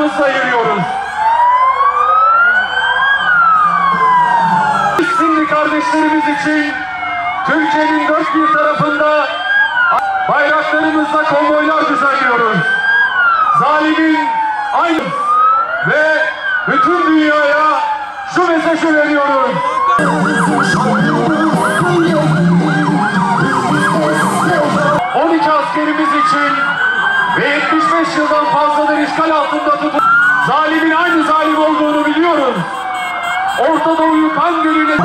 sayıyoruz. Filistinli kardeşlerimiz için Türkiye'nin dört bir tarafında bayraklarımızla konvoylar düzenliyoruz. Zalimin aynı ve bütün dünyaya şu mesajı veriyoruz. 12 askerimiz için ve 75 yıldan fazladır işgal altında tutulan zalimin aynı zalim olduğunu biliyoruz. Orta Doğu'yu kan gölüyle...